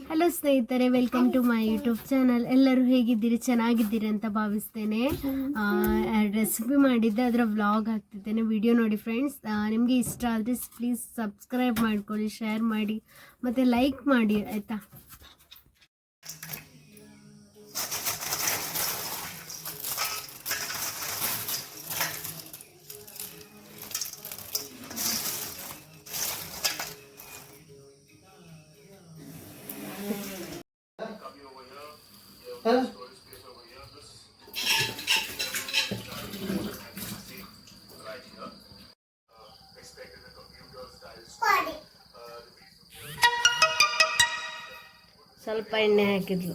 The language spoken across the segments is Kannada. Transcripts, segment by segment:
ಹಲೋ ಸ್ನೇಹಿತರೆ, welcome to my YouTube channel. ಎಲ್ಲರೂ ಹೇಗಿದ್ದೀರಿ? ಚೆನ್ನಾಗಿದ್ದೀರಿ ಅಂತ ಭಾವಿಸ್ತೇನೆ. ರೆಸಿಪಿ ಮಾಡಿದ್ದೆ, ಅದರ ವ್ಲಾಗ್ ಹಾಕ್ತಿದ್ದೇನೆ, ವಿಡಿಯೋ ನೋಡಿ ಫ್ರೆಂಡ್ಸ್. ನಿಮಗೆ ಇಷ್ಟ ಆದರೆ ಪ್ಲೀಸ್ ಸಬ್ಸ್ಕ್ರೈಬ್ ಮಾಡ್ಕೊಳ್ಳಿ, ಶೇರ್ ಮಾಡಿ ಮತ್ತು ಲೈಕ್ ಮಾಡಿ ಆಯಿತಾ. ಸ್ವಲ್ಪ ಎಣ್ಣೆ ಹಾಕಿದ್ಲು.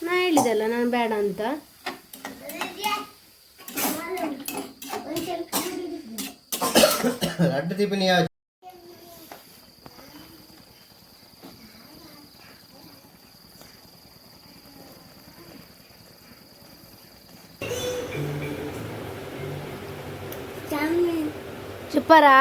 ನಾ ಹೇಳಿದಲ್ಲ ನಾನು ಬೇಡ ಅಂತ. ಸೂಪರಾ?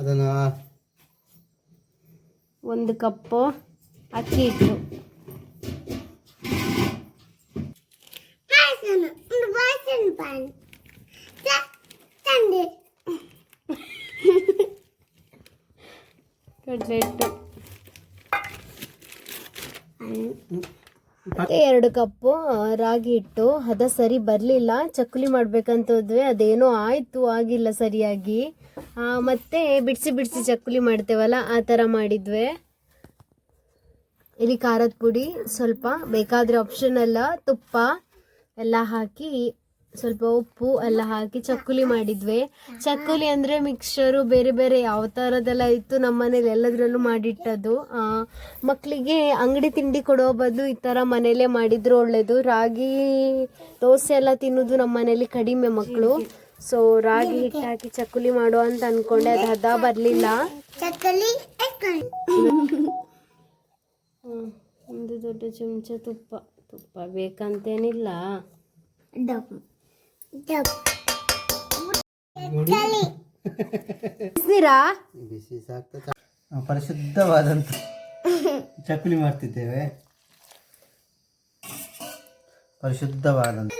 ಅದನ್ನ 1 ಕಪ್ಪು ಅಕ್ಕಿ ಹಿಟ್ಟು, ಕಡಲೆ ಹಿಟ್ಟು 2 ಕಪ್ಪು ರಾಗಿ ಹಿಟ್ಟು. ಹದ ಸರಿ ಬರಲಿಲ್ಲ, ಚಕ್ಕುಲಿ ಮಾಡ್ಬೇಕಂತ ಹೋದ್ವಿ, ಅದೇನೋ ಆಯಿತು, ಆಗಿಲ್ಲ ಸರಿಯಾಗಿ. ಮತ್ತೆ ಬಿಡಿಸಿ ಚಕ್ಕುಲಿ ಮಾಡ್ತೇವಲ್ಲ ಆ ಥರ ಮಾಡಿದ್ವಿ. ಇಲ್ಲಿ ಖಾರದ ಪುಡಿ ಸ್ವಲ್ಪ, ಬೇಕಾದರೆ ಆಪ್ಷನಲ್ಲ, ತುಪ್ಪ ಎಲ್ಲ ಹಾಕಿ, ಸ್ವಲ್ಪ ಉಪ್ಪು ಎಲ್ಲ ಹಾಕಿ ಚಕ್ಕುಲಿ ಮಾಡಿದ್ವಿ. ಚಕ್ಕುಲಿ ಅಂದರೆ ಮಿಕ್ಸ್ಚರು ಬೇರೆ ಬೇರೆ ಯಾವ ಥರದ್ದೆಲ್ಲ ಇತ್ತು ನಮ್ಮ ಮನೇಲಿ, ಎಲ್ಲದರಲ್ಲೂ ಮಾಡಿಟ್ಟದು. ಮಕ್ಕಳಿಗೆ ಅಂಗಡಿ ತಿಂಡಿ ಕೊಡೋ ಬದಲು ಈ ಥರ ಮನೇಲೇ ಮಾಡಿದ್ರು ಒಳ್ಳೆಯದು. ರಾಗಿ ದೋಸೆ ಎಲ್ಲ ತಿನ್ನೋದು ನಮ್ಮ ಮನೇಲಿ ಕಡಿಮೆ ಮಕ್ಕಳು. ಸೊ ರಾಗಿ ಹಿಟ್ಟು ಹಾಕಿ ಚಕ್ಕುಲಿ ಮಾಡುವ ಅಂತ ಅಂದ್ಕೊಂಡೆ, ಅದು ಹದ ಬರಲಿಲ್ಲ. ಒಂದು ದೊಡ್ಡ ಚಮಚ ತುಪ್ಪ ಬೇಕಂತೇನಿಲ್ಲ. ಬಿಸಿ ಸಾಕ್ತ ಪರಿಶುದ್ಧವಾದಂತ ಚಕ್ಕುಲಿ ಮಾಡ್ತಿದ್ದೇವೆ. ಪರಿಶುದ್ಧವಾದಂತ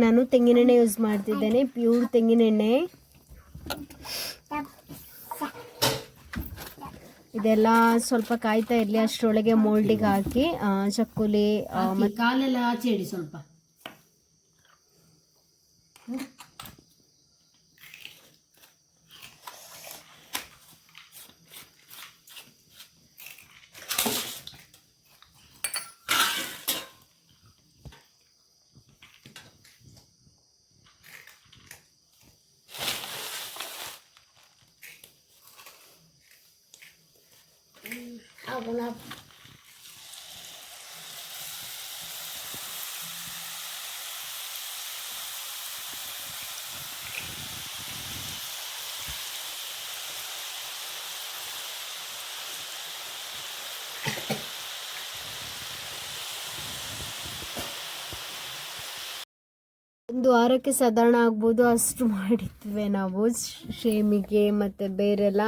ನಾನು ತೆಂಗಿನೆಣ್ಣೆ ಯೂಸ್ ಮಾಡ್ತಿದ್ದೇನೆ, ಪ್ಯೂರ್ ತೆಂಗಿನೆಣ್ಣೆ. ಇದೆಲ್ಲ ಸ್ವಲ್ಪ ಕಾಯ್ತಾ ಇರಲಿ, ಅಷ್ಟರೊಳಗೆ ಮೋಲ್ಡಿಗೆ ಹಾಕಿ ಚಕ್ಕುಲಿ ಮತ್ತು ಕಾಲೆಲ್ಲ ಆಚೆ ಇಡಿ ಸ್ವಲ್ಪ. ಒಂದು ವಾರಕ್ಕೆ ಸಾಧಾರಣ ಆಗ್ಬೋದು ಅಷ್ಟು ಮಾಡಿದ್ವಿ ನಾವು ಶೇಮಿಗೆ ಮತ್ತು ಬೇರೆಲ್ಲ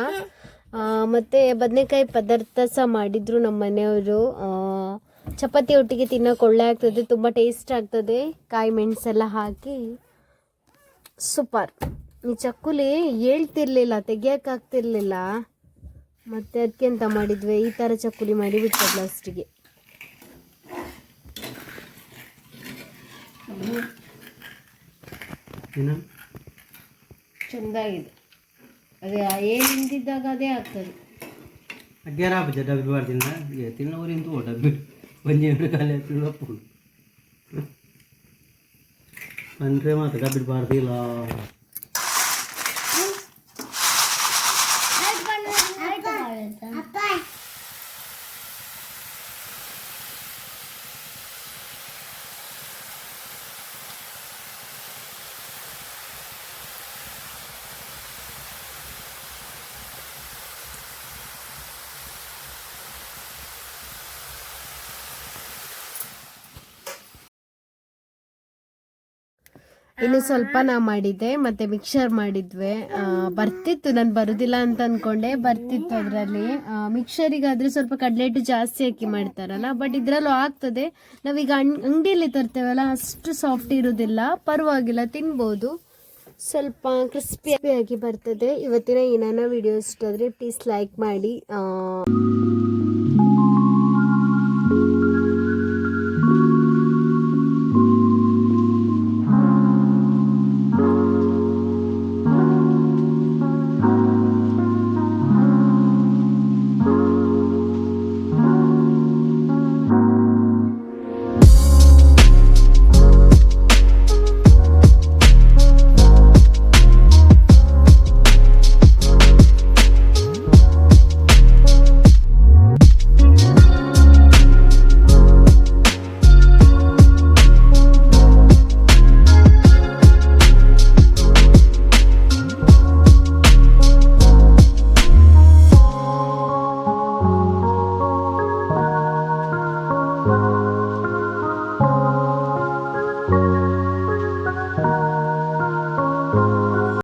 ಮತ್ತು ಬದನೆಕಾಯಿ ಪದಾರ್ಥ ಸಹ ಮಾಡಿದರು ನಮ್ಮ ಮನೆಯವರು. ಚಪಾತಿ ಒಟ್ಟಿಗೆ ತಿನ್ನೋಕೆ ಒಳ್ಳೆ ಆಗ್ತದೆ, ತುಂಬ ಟೇಸ್ಟ್ ಆಗ್ತದೆ, ಕಾಯಿ ಮೆಣಸೆಲ್ಲ ಹಾಕಿ ಸೂಪರ್. ಈ ಚಕ್ಕುಲಿ ಹೇಳ್ತಿರ್ಲಿಲ್ಲ, ತೆಗಿಯೋಕ್ಕಾಗ್ತಿರ್ಲಿಲ್ಲ, ಮತ್ತು ಅದಕ್ಕೆ ಎಂತ ಮಾಡಿದ್ವಿ, ಈ ಥರ ಚಕ್ಕುಲಿ ಮಾಡಿ ಬಿಟ್ಟದ್ದು ಲಾಸ್ಟಿಗೆ. ಚೆಂದಾಗಿದೆ, ಅದೇ ಏನು ಹಿಂದಿದ್ದಾಗ ಅದೇ ಆಗ್ತದೆ. ಅಗ್ಗ್ಯಾರ ಡಬ್ಬಿ ಬಾರ್ದಿಲ್ಲ ತಿನ್ನೋರಿಂದು ಡಬ್ಬಿ ಒಂಜಿ ಕಾಲ ತಿನ್ನಪ್ಪು ಅಂದರೆ ಮಾತ್ರ ಡಬ್ಬಿ ಬಾರ್ದಿಲ್ಲ. ಇನ್ನು ಸ್ವಲ್ಪ ನಾ ಮಾಡಿದ್ದೆ, ಮತ್ತು ಮಿಕ್ಸರ್ ಮಾಡಿದ್ವಿ. ಬರ್ತಿತ್ತು, ನಾನು ಬರೋದಿಲ್ಲ ಅಂತ ಅಂದ್ಕೊಂಡೆ, ಬರ್ತಿತ್ತು ಅದರಲ್ಲಿ. ಮಿಕ್ಸರಿಗಾದರೆ ಸ್ವಲ್ಪ ಕಡಲೆ ಹಿಟ್ಟು ಜಾಸ್ತಿ ಹಾಕಿ ಮಾಡ್ತಾರಲ್ಲ, ಬಟ್ ಇದರಲ್ಲೂ ಆಗ್ತದೆ. ನಾವೀಗ ಅಂಗಡಿಯಲ್ಲಿ ತರ್ತೇವಲ್ಲ, ಅಷ್ಟು ಸಾಫ್ಟ್ ಇರೋದಿಲ್ಲ, ಪರವಾಗಿಲ್ಲ, ತಿನ್ಬೋದು. ಸ್ವಲ್ಪ ಕ್ರಿಸ್ಪಿಯಾಗಿ ಬರ್ತದೆ. ಇವತ್ತಿನ ಈ ನನ್ನ ವಿಡಿಯೋ ಇಷ್ಟ ಆದರೆ ಪ್ಲೀಸ್ ಲೈಕ್ ಮಾಡಿ.